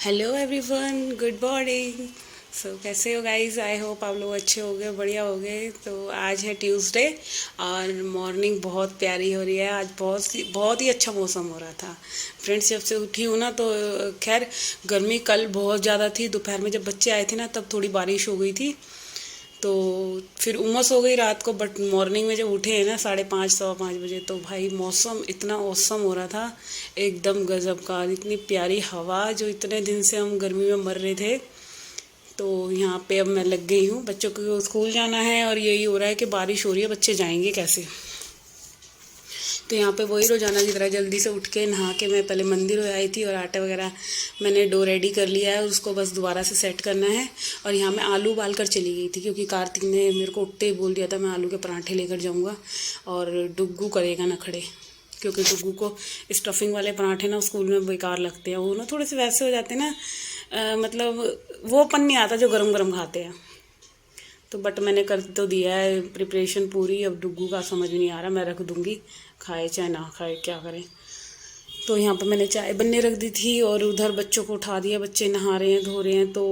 Hello everyone, good morning. कैसे हो guys? I hope आप लोग अच्छे हो गए, बढ़िया हो गए। तो आज है ट्यूसडे और मॉर्निंग बहुत प्यारी हो रही है। आज बहुत ही अच्छा मौसम हो रहा था। फ्रेंड्स, जब से उठी हूँ ना तो खैर गर्मी कल बहुत ज़्यादा थी। दोपहर में जब बच्चे आए थे ना तब थोड़ी बारिश हो गई थी, तो फिर उमस हो गई रात को। बट मॉर्निंग में जब उठे हैं ना 5:30 5:15 बजे, तो भाई मौसम इतना औसम हो रहा था, एकदम गजब का। इतनी प्यारी हवा, जो इतने दिन से हम गर्मी में मर रहे थे। तो यहाँ पे अब मैं लग गई हूँ, बच्चों को स्कूल जाना है और यही हो रहा है कि बारिश हो रही है, बच्चे जाएंगे कैसे। तो यहाँ पे वही रोजाना की तरह जल्दी से उठ के नहा के मैं पहले मंदिर हो आई थी, और आटा वगैरह मैंने डो रेडी कर लिया है, उसको बस दोबारा से सेट करना है। और यहाँ मैं आलू उबाल कर चली गई थी, क्योंकि कार्तिक ने मेरे को उठते ही बोल दिया था मैं आलू के पराठे लेकर जाऊँगा और डुग्गू करेगा नखड़े। क्योंकि डुग्गू को स्टफिंग वाले पराठे ना स्कूल में बेकार लगते हैं, वो ना थोड़े से वैसे हो जाते हैं ना, मतलब वो अपन नहीं आता जो गरम गरम खाते हैं। तो बट मैंने कर तो दिया है प्रिपरेशन पूरी। अब डुग्गू का समझ में नहीं आ रहा, मैं रख दूँगी, खाए चाहे ना खाए क्या करें। तो यहाँ पर मैंने चाय बनने रख दी थी, और उधर बच्चों को उठा दिया। बच्चे नहा रहे हैं, धो रहे हैं। तो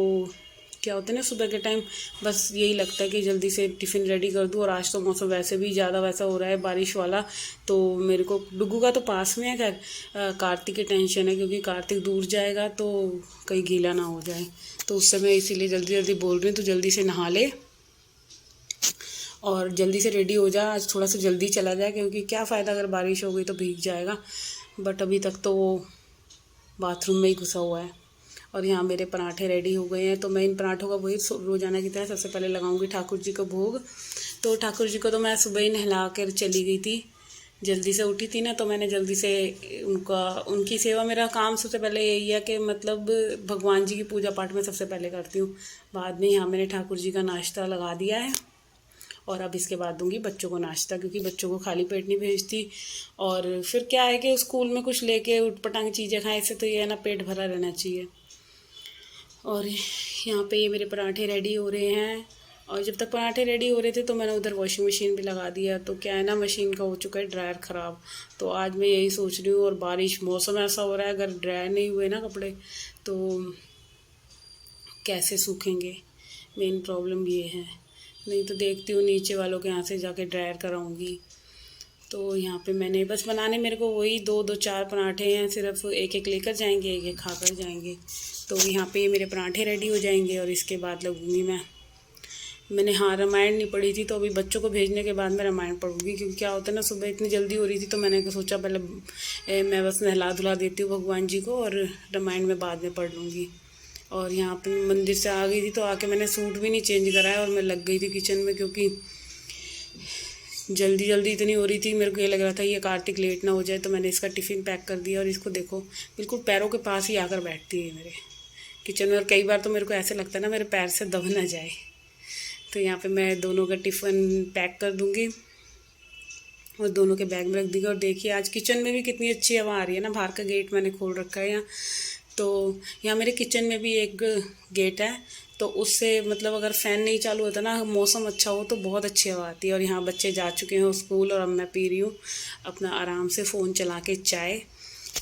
क्या होता है ना, सुबह के टाइम बस यही लगता है कि जल्दी से टिफ़िन रेडी कर दूँ। और आज तो मौसम वैसे भी ज़्यादा वैसा हो रहा है, बारिश वाला। तो मेरे को डुग्गू का तो पास में है, खैर कार्तिक की टेंशन है, क्योंकि कार्तिक दूर जाएगा तो कहीं गीला ना हो जाए। तो उससे मैं इसीलिए जल्दी जल्दी बोल रही हूँ, तो जल्दी से नहा ले और जल्दी से रेडी हो जा। आज थोड़ा सा जल्दी चला जाए, क्योंकि क्या फ़ायदा अगर बारिश हो गई तो भीग जाएगा। बट अभी तक तो वो बाथरूम में ही घुसा हुआ है। और यहाँ मेरे पराठे रेडी हो गए हैं, तो मैं इन पराठों का वही रोज़ाना की तरह सबसे पहले लगाऊंगी ठाकुर जी को भोग। तो ठाकुर जी को तो मैं सुबह ही नहला कर चली गई थी, जल्दी से उठी थी ना, तो मैंने जल्दी से उनकी सेवा, मेरा काम सबसे पहले यही है कि मतलब भगवान जी की पूजा पाठ में सबसे पहले करती हूँ। बाद में यहाँ मैंने ठाकुर जी का नाश्ता लगा दिया है, और अब इसके बाद दूंगी बच्चों को नाश्ता, क्योंकि बच्चों को खाली पेट नहीं भेजती। और फिर क्या है कि स्कूल में कुछ लेके उटपटांग चीज़ें खाएं, इससे तो ये है ना, पेट भरा रहना चाहिए। और यहाँ पे ये मेरे पराठे रेडी हो रहे हैं। और जब तक पराठे रेडी हो रहे थे तो मैंने उधर वॉशिंग मशीन भी लगा दिया। तो क्या है ना, मशीन का हो चुका है ड्रायर ख़राब। तो आज मैं यही सोच रही हूँ, और बारिश मौसम ऐसा हो रहा है, अगर ड्रायर नहीं हुए ना कपड़े तो कैसे सूखेंगे। मेन प्रॉब्लम ये है। नहीं तो देखती हूँ नीचे वालों के यहाँ से जाके ड्रायर कराऊँगी। तो यहाँ पे मैंने बस बनाने, मेरे को वही दो दो चार पराठे हैं, सिर्फ एक एक लेकर जाएंगे, एक एक खा कर जाएंगे। तो यहाँ पे ये मेरे पराठे रेडी हो जाएंगे, और इसके बाद लगूंगी मैंने हाँ रामायण नहीं पढ़ी थी, तो अभी बच्चों को भेजने के बाद मैं रामायण पढ़ूंगी। क्योंकि क्या होता है ना, सुबह इतनी जल्दी हो रही थी, तो मैंने सोचा पहले मैं बस नहला धुला देती हूँ भगवान जी को, और रामायण में बाद में पढ़ लूँगी। और यहाँ पे मंदिर से आ गई थी, तो आके मैंने सूट भी नहीं चेंज कराया, और मैं लग गई थी किचन में, क्योंकि जल्दी जल्दी इतनी हो रही थी। मेरे को ये लग रहा था ये कार्तिक लेट ना हो जाए, तो मैंने इसका टिफ़िन पैक कर दिया। और इसको देखो, बिल्कुल पैरों के पास ही आकर बैठती है मेरे किचन में, और कई बार तो मेरे को ऐसे लगता है ना मेरे पैर से दब ना जाए। तो यहाँ पे मैं दोनों का टिफ़िन पैक कर दूँगी, और दोनों के बैग में रख दूँगी। और देखिए आज किचन में भी कितनी अच्छी हवा आ रही है ना, बाहर का गेट मैंने खोल रखा है यहाँ। तो यहाँ मेरे किचन में भी एक गेट है, तो उससे मतलब अगर फ़ैन नहीं चालू होता ना, मौसम अच्छा हो, तो बहुत अच्छी हवा आती है। और यहाँ बच्चे जा चुके हैं स्कूल, और अब मैं पी रही हूँ अपना आराम से फ़ोन चला के चाय।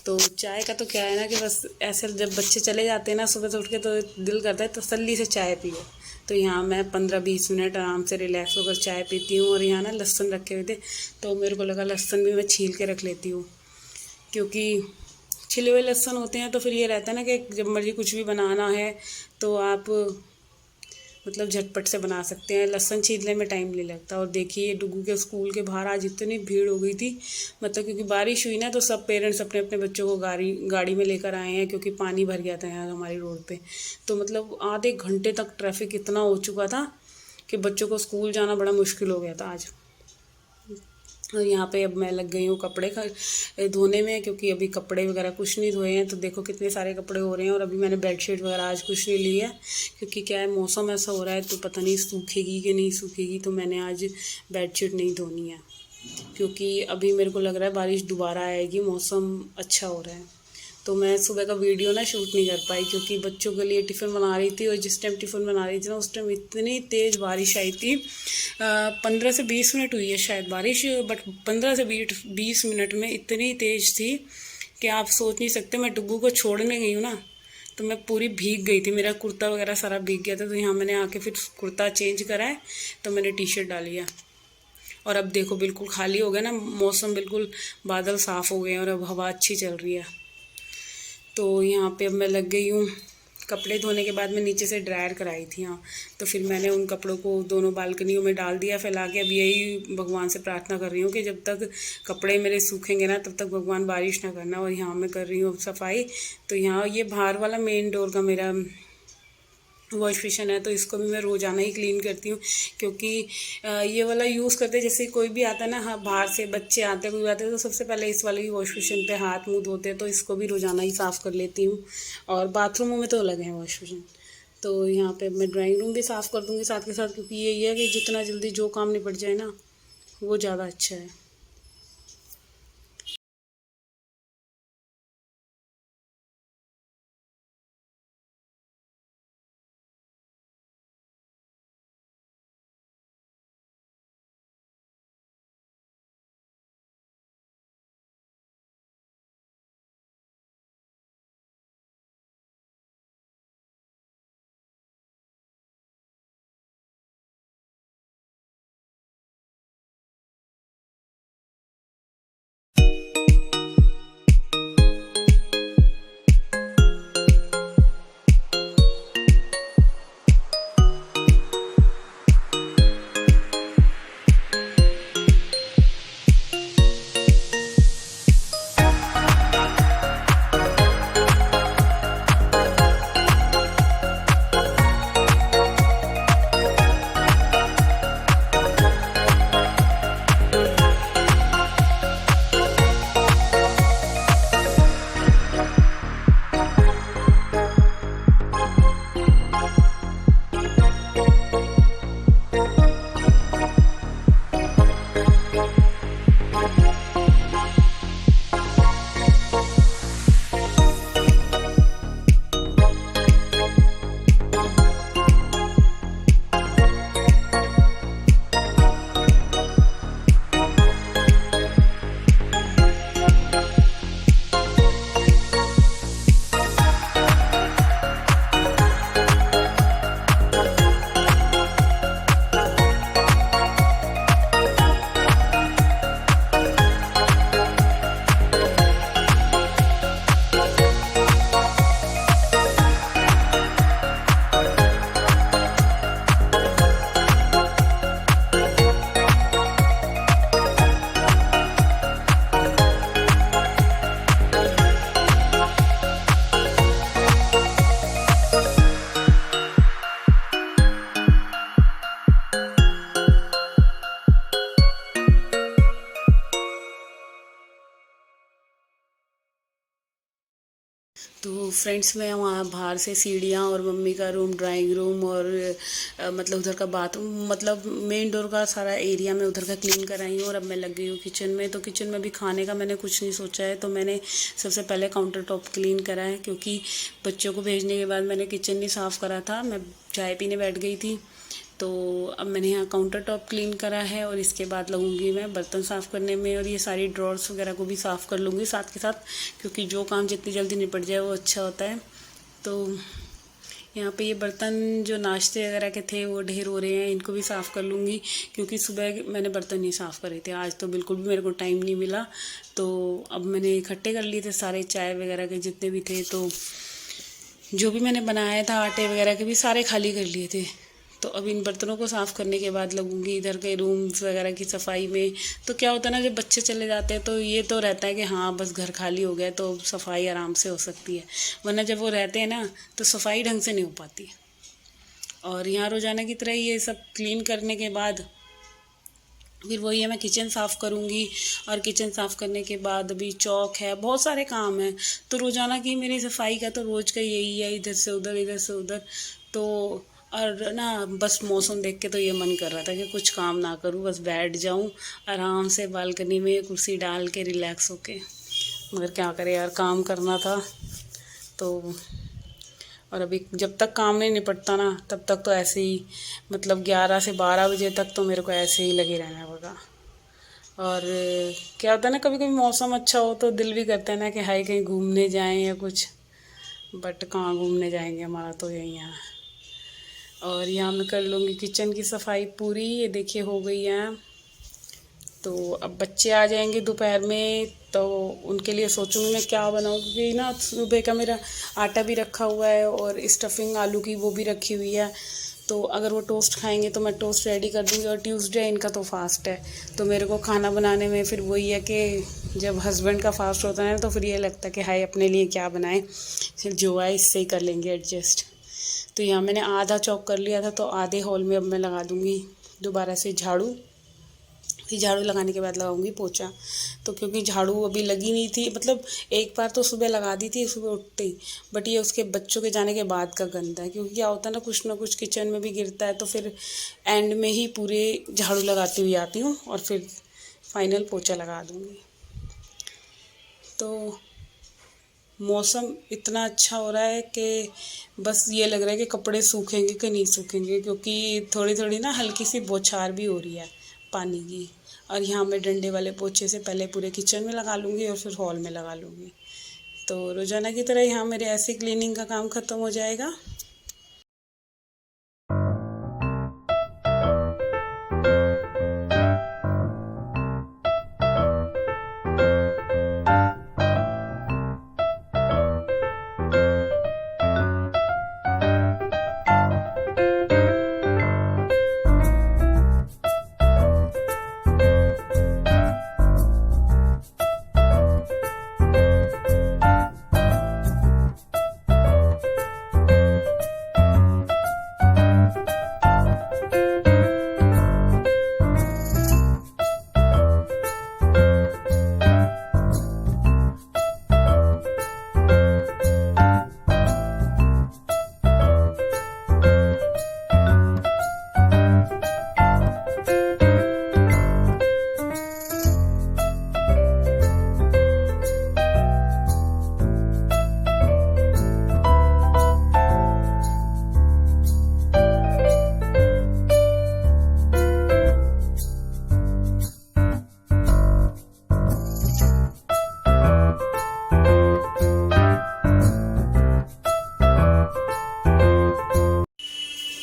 तो चाय का तो क्या है ना कि बस ऐसे जब बच्चे चले जाते हैं ना सुबह से उठ के, तो दिल करता है तसल्ली से चाय पियो। तो यहाँ मैं 15-20 मिनट आराम से रिलैक्स होकर चाय पीती हूँ। और यहाँ ना लहसुन रखे हुए थे, तो मेरे को लगा लहसुन भी मैं छील के रख लेती हूँ, क्योंकि छिले हुए लहसुन होते हैं तो फिर ये रहता है ना कि जब मर्ज़ी कुछ भी बनाना है तो आप मतलब झटपट से बना सकते हैं, लहसुन छीलने में टाइम नहीं लगता। और देखिए डुगू के स्कूल के बाहर आज इतनी भीड़ हो गई थी, मतलब क्योंकि बारिश हुई ना, तो सब पेरेंट्स अपने अपने बच्चों को गाड़ी में लेकर आए हैं, क्योंकि पानी भर गया था यहाँ हमारी रोड पे। तो मतलब आधे घंटे तक ट्रैफिक इतना हो चुका था कि बच्चों को स्कूल जाना बड़ा मुश्किल हो गया था आज। और यहाँ पे अब मैं लग गई हूँ कपड़े धोने में, क्योंकि अभी कपड़े वगैरह कुछ नहीं धोए हैं। तो देखो कितने सारे कपड़े हो रहे हैं, और अभी मैंने बेडशीट वगैरह आज कुछ नहीं ली है, क्योंकि क्या है मौसम ऐसा हो रहा है, तो पता नहीं सूखेगी कि नहीं सूखेगी। तो मैंने आज बेडशीट नहीं धोनी है, क्योंकि अभी मेरे को लग रहा है बारिश दोबारा आएगी, मौसम अच्छा हो रहा है। तो मैं सुबह का वीडियो ना शूट नहीं कर पाई, क्योंकि बच्चों के लिए टिफ़िन बना रही थी, और जिस टाइम टिफ़िन बना रही थी ना उस टाइम इतनी तेज़ बारिश आई थी। 15 से 20 मिनट हुई है शायद बारिश, बट 15 से 20 मिनट में इतनी तेज़ थी कि आप सोच नहीं सकते। मैं डुग्गू को छोड़ने गई हूँ ना, तो मैं पूरी भीग गई थी, मेरा कुर्ता वगैरह सारा भीग गया था। तो यहाँ मैंने आके फिर कुर्ता चेंज करा है, तो मैंने टी शर्ट डाली है। और अब देखो बिल्कुल खाली हो गया ना मौसम, बिल्कुल बादल साफ़ हो गए हैं और अब हवा अच्छी चल रही है। तो यहाँ पे अब मैं लग गई हूँ। कपड़े धोने के बाद मैं नीचे से ड्रायर कराई थी यहाँ, तो फिर मैंने उन कपड़ों को दोनों बालकनियों में डाल दिया फैला के। अब यही भगवान से प्रार्थना कर रही हूँ कि जब तक कपड़े मेरे सूखेंगे ना तब तक भगवान बारिश ना करना। और यहाँ मैं कर रही हूँ सफाई। तो यहाँ ये बाहर वाला मेन डोर का मेरा वॉश बेसिन है, तो इसको भी मैं रोज़ाना ही क्लीन करती हूँ, क्योंकि ये वाला यूज़ करते जैसे कोई भी आता है ना, हाँ बाहर से बच्चे आते हैं कोई आते हैं तो सबसे पहले इस वाले ही वॉश बेसिन पे हाथ मुँह धोते हैं। तो इसको भी रोज़ाना ही साफ़ कर लेती हूँ। और बाथरूमों में तो अलग है वॉश बेसिन। तो यहाँ पे मैं ड्राइंग रूम भी साफ़ कर दूँगी साथ के साथ, क्योंकि यही है कि जितना जल्दी जो काम निपट जाए ना वो ज़्यादा अच्छा है। तो फ्रेंड्स मैं वहाँ बाहर से सीढ़ियाँ और मम्मी का रूम, ड्राइंग रूम और मतलब उधर का बाथरूम, मतलब मेन डोर का सारा एरिया मैं उधर का क्लीन कराई हूँ। और अब मैं लग गई हूँ किचन में। तो किचन में भी खाने का मैंने कुछ नहीं सोचा है, तो मैंने सबसे पहले काउंटर टॉप क्लीन करा है, क्योंकि बच्चों को भेजने के बाद मैंने किचन नहीं साफ़ करा था, मैं चाय पीने बैठ गई थी। तो अब मैंने यहाँ काउंटर टॉप क्लीन करा है और इसके बाद लगूंगी मैं बर्तन साफ़ करने में, और ये सारी ड्रॉर्स वगैरह को भी साफ़ कर लूँगी साथ के साथ, क्योंकि जो काम जितनी जल्दी निपट जाए वो अच्छा होता है। तो यहाँ पे ये बर्तन जो नाश्ते वगैरह के थे वो ढेर हो रहे हैं, इनको भी साफ़ कर लूँगी, क्योंकि सुबह मैंने बर्तन नहीं साफ़ करे थे आज, तो बिल्कुल भी मेरे को टाइम नहीं मिला। तो अब मैंने इकट्ठे कर लिए थे सारे चाय वगैरह के जितने भी थे, तो जो भी मैंने बनाया था आटे वगैरह के भी सारे खाली कर लिए थे। तो अब इन बर्तनों को साफ़ करने के बाद लगूंगी इधर के रूम्स वगैरह की सफाई में। तो क्या होता है ना, जब बच्चे चले जाते हैं तो ये तो रहता है कि हाँ बस घर खाली हो गया तो सफाई आराम से हो सकती है, वरना जब वो रहते हैं ना तो सफाई ढंग से नहीं हो पाती। और यहाँ रोज़ाना की तरह ये सब क्लीन करने के बाद फिर वही है, मैं किचन साफ़ करूँगी। और किचन साफ़ करने के बाद अभी चौक है, बहुत सारे काम हैं। तो रोज़ाना की मेरी सफाई का तो रोज़ का यही है, इधर से उधर इधर से उधर। तो और ना बस मौसम देख के तो ये मन कर रहा था कि कुछ काम ना करूँ, बस बैठ जाऊँ आराम से बालकनी में कुर्सी डाल के रिलैक्स होके। मगर क्या करें यार, काम करना था तो। और अभी जब तक काम नहीं निपटता ना तब तक तो ऐसे ही, मतलब 11 से 12 बजे तक तो मेरे को ऐसे ही लगे रहना होगा। और क्या होता है ना, कभी कभी मौसम अच्छा हो तो दिल भी करता है ना कि हाय कहीं घूमने जाएं या कुछ। बट कहाँ घूमने जाएंगे, हमारा तो यही है। और यहाँ मैं कर लूँगी किचन की सफाई पूरी। ये देखिए हो गई है। तो अब बच्चे आ जाएंगे दोपहर में, तो उनके लिए सोचूंगी मैं क्या बनाऊँ, क्योंकि ना सुबह का मेरा आटा भी रखा हुआ है और स्टफिंग आलू की वो भी रखी हुई है। तो अगर वो टोस्ट खाएंगे तो मैं टोस्ट रेडी कर दूँगी। और ट्यूसडे इनका तो फास्ट है, तो मेरे को खाना बनाने में फिर वही है कि जब हस्बैंड का फास्ट होता है तो फिर ये लगता है कि हाय अपने लिए क्या बनाएं, फिर जो है इससे ही कर लेंगे एडजस्ट। तो यहाँ मैंने आधा चॉप कर लिया था, तो आधे हॉल में अब मैं लगा दूँगी दोबारा से झाड़ू। फिर झाड़ू लगाने के बाद लगाऊंगी पोछा। तो क्योंकि झाड़ू अभी लगी नहीं थी, मतलब एक बार तो सुबह लगा दी थी सुबह उठते ही, बट ये उसके बच्चों के जाने के बाद का गंदा है। क्योंकि क्या होता है ना कुछ किचन में भी गिरता है, तो फिर एंड में ही पूरे झाड़ू लगाती हुई आती हूँ और फिर फाइनल पोछा लगा दूँगी। तो मौसम इतना अच्छा हो रहा है कि बस ये लग रहा है कि कपड़े सूखेंगे कि नहीं सूखेंगे, क्योंकि थोड़ी थोड़ी ना हल्की सी बौछार भी हो रही है पानी की। और यहाँ मैं डंडे वाले पोछे से पहले पूरे किचन में लगा लूँगी और फिर हॉल में लगा लूँगी। तो रोज़ाना की तरह यहाँ मेरे ऐसे क्लीनिंग का काम ख़त्म हो जाएगा।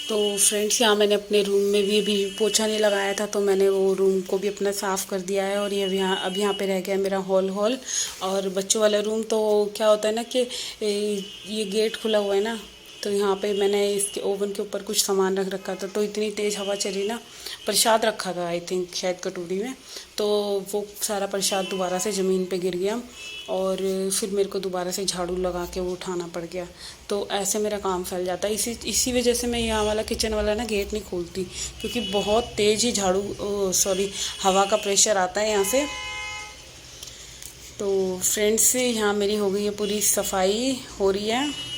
तो फ्रेंड्स यहाँ मैंने अपने रूम में भी अभी पोछा नहीं लगाया था, तो मैंने वो रूम को भी अपना साफ़ कर दिया है। और ये अब यहाँ पे रह गया मेरा हॉल और बच्चों वाला रूम। तो क्या होता है ना कि ये गेट खुला हुआ है ना, तो यहाँ पे मैंने इसके ओवन के ऊपर कुछ सामान रख रखा था, तो इतनी तेज़ हवा चली ना, प्रसाद रखा था आई थिंक शायद कटोरी में, तो वो सारा प्रसाद दोबारा से ज़मीन पे गिर गया और फिर मेरे को दोबारा से झाड़ू लगा के वो उठाना पड़ गया। तो ऐसे मेरा काम फैल जाता है। इसी वजह से मैं यहाँ वाला किचन वाला ना गेट नहीं खोलती, क्योंकि बहुत तेज़ ही हवा का प्रेशर आता है यहाँ से। तो फ्रेंड्स यहाँ मेरी हो गई है पूरी सफाई हो रही है।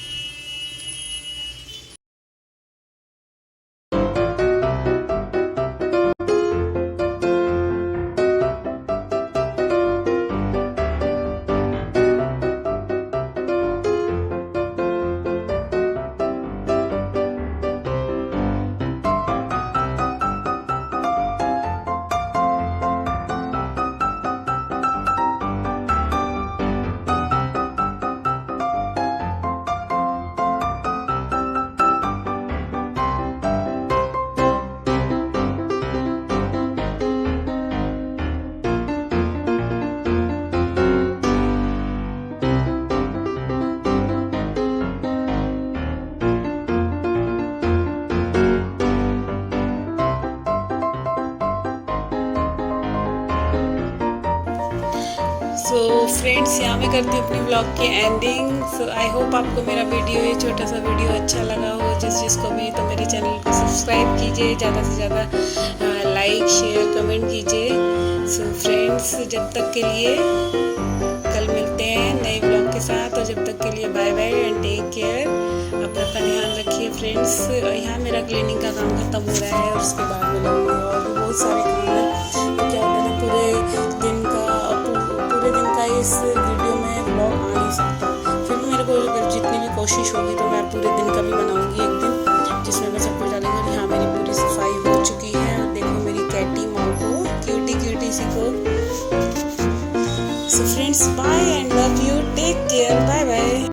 सो फ्रेंड्स यहाँ मैं करती हूँ अपनी ब्लॉग की एंडिंग। सो आई होप आपको मेरा वीडियो ये छोटा सा वीडियो अच्छा लगा हो। जिसको भी, तो मेरे चैनल को सब्सक्राइब कीजिए, ज़्यादा से ज़्यादा लाइक शेयर कमेंट कीजिए। सो फ्रेंड्स जब तक के लिए कल मिलते हैं नए ब्लॉग के साथ, और जब तक के लिए bye bye and take care. अपना ध्यान रखिए फ्रेंड्स। यहाँ मेरा क्लीनिंग का काम ख़त्म हो रहा है और उसके बाद में लगूँगा और भी बहुत सारे काम है। क्या होता है ना, पूरे दिन का इस वीडियो में ब्लॉग आ नहीं सकता। फिर भी मेरे को अगर जितनी भी कोशिश होगी तो मैं पूरे दिन का भी बनाऊंगी एक दिन, जिसमें मैं सब कुछ डालूंगी। और यहाँ मेरी पूरी सफाई हो चुकी है। और देखो मेरी कैटी माँ को, क्यूटी सी को। So friends bye and love you, take care, bye bye.